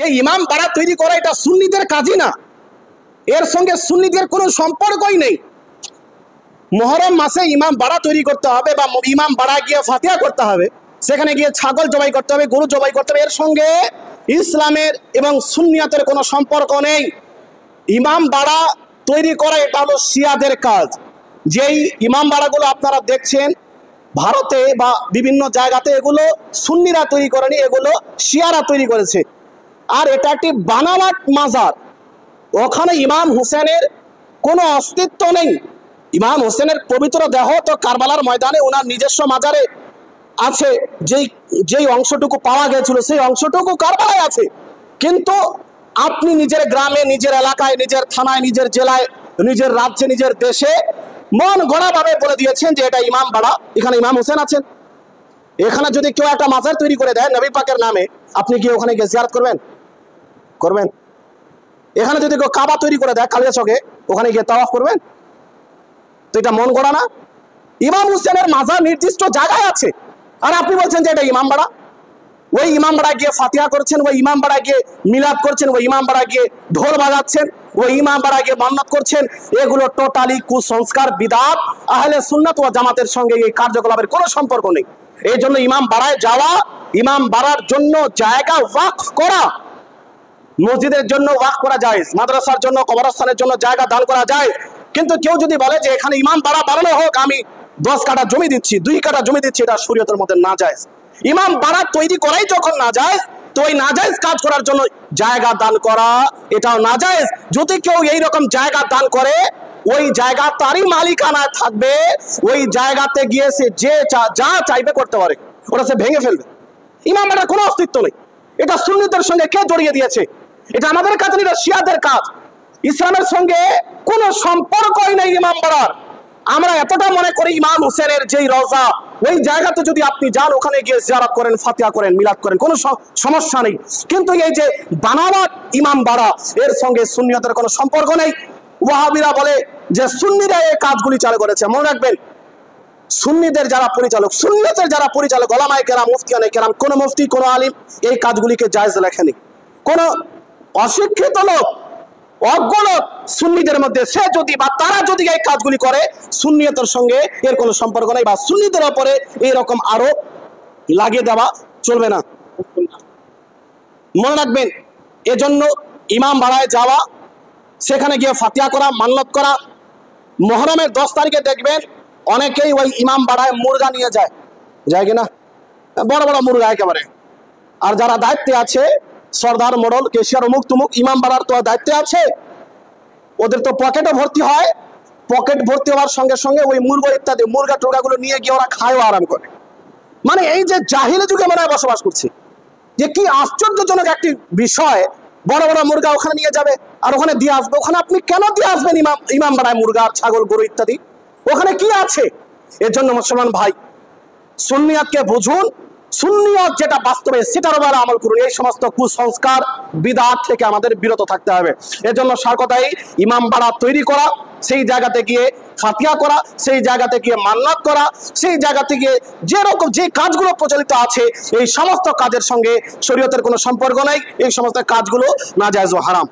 এই ইমাম বাড়া তৈরি করা এটা সুন্নিদের কাজই না, এর সঙ্গে সুন্নিদের কোনো সম্পর্কই নেই। মুহররম মাসে ইমাম বাড়া তৈরি করতে হবে বা ইমাম বাড়া গিয়ে ফাতিহা করতে হবে, সেখানে গিয়ে ছাগল জবাই করতে হবে, গরু জবাই করতে হবে, এর সঙ্গে ইসলামের এবং সুন্নিয়াতের কোনো সম্পর্ক নেই। ইমাম বাড়া তৈরি করা এটা হলো শিয়াদের কাজ। যেই ইমাম বাড়াগুলো আপনারা দেখছেন ভারতে বা বিভিন্ন জায়গাতে, এগুলো সুন্নিরা তৈরি করেনি, এগুলো শিয়ারা তৈরি করেছে। আর এটা একটি বানাওয়াট মাজার, ওখানে ইমাম হুসেনের কোনো অস্তিত্ব নেই। ইমাম হোসেনের পবিত্র দেহ তো কারবালার ময়দানে ওনার নিজস্ব মাজারে আছে, যেই অংশটুকু পাওয়া গেছিল সেই অংশটুকু কারবালায় আছে। কিন্তু আপনি নিজের গ্রামে, নিজের এলাকায়, নিজের থানায়, নিজের জেলায়, নিজের রাজ্যে, নিজের দেশে মন গড়াভাবে বলে দিয়েছেন যে এটা ইমাম বাড়া, এখানে ইমাম হোসেন আছেন। এখানে যদি কেউ একটা মাজার তৈরি করে দেয় নবী পাকের নামে, আপনি কি ওখানে গিয়ে জিয়ারত করবেন? এখানে যদি কেউ কাবা তৈরি করে দেয় কালিয়াচকে, ওখানে গিয়ে তাওয়াফ করবেন? তো এটা মন গড়া না? ইমাম হুসেনের মাজার নির্দিষ্ট জায়গায় আছে, আর আপনি বলছেন যে এটা ইমাম বাড়া। ওই ইমাম বাড়া গিয়ে ফাতিহা করছেন, ওই ইমাম বাড়া গিয়ে মিলাদ করছেন, ওই ইমাম বাড়া গিয়ে ঢোল বাজাচ্ছেন, ওই ইমাম বাড়া গিয়ে মান্নাত করছেন। এগুলো টোটালি কুসংস্কার, বিদআত। আহলে সুন্নাত ওয়াল জামাতের সঙ্গে এই কার্যকলাপের কোনো সম্পর্ক নেই। এই জন্য ইমাম বাড়ায় যাওয়া, ইমাম বাড়ার জন্য জায়গা ওয়াকফ করা, মসজিদের জন্য ওয়াকফ করা যায়, মাদ্রাসার জন্য, কবরস্থানের জন্য জায়গা দান করা যায়। কিন্তু কেউ যদি বলে যে এখানে ইমাম বাড়া বানানো হোক, আমি 10 কাঠা জমি দিচ্ছি, 2 কাঠা জমি দিচ্ছি, এটা শরীয়তের মধ্যে নাজায়েজ। ইমাম বাড়া তৈরি করাই যখন নাজায়েজ, তো ওই নাজায়েজ কাজ করার জন্য জায়গা দান করা এটাও নাজায়েজ। যদি কেউ এইরকম জায়গা দান করে, ওই জায়গা তারই মালিকানায় থাকবে, ওই জায়গাতে গিয়ে সে যা চাইবে করতে পারে, ওটা সে ভেঙে ফেলবে। ইমাম বাড়ার কোনো অস্তিত্ব নেই। এটা সুন্নিদের সঙ্গে কে জড়িয়ে দিয়েছে? এটা আমাদের কাজ, এটা শিয়াদের কাজ। ইসলামের সঙ্গে কোনো সম্পর্কই নেই ইমাম বাড়ার। আমরা এতটা মনে করি ইমাম হুসেনের যেই রওজা, ওই জায়গাতে যদি আপনি যান, ওখানে গিয়ে জিয়ারত করেন, ফাতিহা করেন, মিলাদ করেন, কোনো সমস্যা নেই। কিন্তু এই যে বানাওয়াট ইমাম বাড়া, এর সঙ্গে সুন্নিয়তের কোনো সম্পর্ক নেই। ওয়াহাবিরা বলে যে সুন্নিরা এই কাজগুলি চালু করেছে। মনে রাখবেন, সুন্নিদের যারা পরিচালক, সুন্নিয়তের যারা পরিচালক, ওলামায়ে কেরাম, মুফতিয়ানে কেরাম, কোন মুফতি, কোন আলিম এই কাজগুলিকে জায়েজ লেখেনি। কোন অশিক্ষিত লোক, অজ্ঞ লোক সুন্নিদের মধ্যে সে যদি বা তারা যদি এই কাজগুলি করে, সুন্নিয়তের সঙ্গে এর কোনো সম্পর্ক নেই, বা সুন্নিদের উপরে এইরকম আরোপ লাগিয়ে দেওয়া চলবে না। মনে রাখবেন, এজন্য ইমাম বাড়ায় যাওয়া, সেখানে গিয়ে ফাতিহা করা, মান্নত করা। মুহররমের 10 তারিখে দেখবেন অনেকেই ওই ইমাম বাড়ায় মুরগা নিয়ে যায় কিনা, বড় বড় মুরগা একেবারে। আর যারা দায়িত্বে আছে, সর্দার, মোড়ল, কেশিয়ার, অমুক তুমুক, ইমাম বাড়ার তো দায়িত্বে আছে, ওদের তো পকেটে ভর্তি হয়। পকেট ভর্তি হওয়ার সঙ্গে সঙ্গে ওই মুরগা ইত্যাদি মুরগা টুরগাগুলো নিয়ে গিয়ে ওরা খায়ও আরাম করে। মানে এই যে জাহিলি যুগে আমরা বসবাস করছি, যে কি আশ্চর্যজনক একটি বিষয়। বড় বড় মুরগা ওখানে নিয়ে যাবে আর ওখানে দিয়ে আসবে। ওখানে আপনি কেন দিয়ে আসবেন ইমাম বাড়ায় মুরগা, ছাগল, গরু ইত্যাদি? ওখানে কি আছে? এর জন্য মুসলমান ভাই, সুন্নিয়াতকে বুঝুন, সুন্নিয়ত যেটা বাস্তবে সেটার উপর আমল করুন। এই সমস্ত কুসংস্কার, বিদআত থেকে আমাদের বিরত থাকতে হবে। এজন্য সার কথাই, ইমাম বাড়া তৈরি করা, সেই জায়গাতে গিয়ে ফাতিহা করা, সেই জায়গাতে গিয়ে মান্নাত করা, সেই জায়গাতে গিয়ে যেরকম যে কাজগুলো প্রচলিত আছে, এই সমস্ত কাজের সঙ্গে শরীয়তের কোনো সম্পর্ক নাই। এই সমস্ত কাজগুলো নাজায়েজ ও হারাম।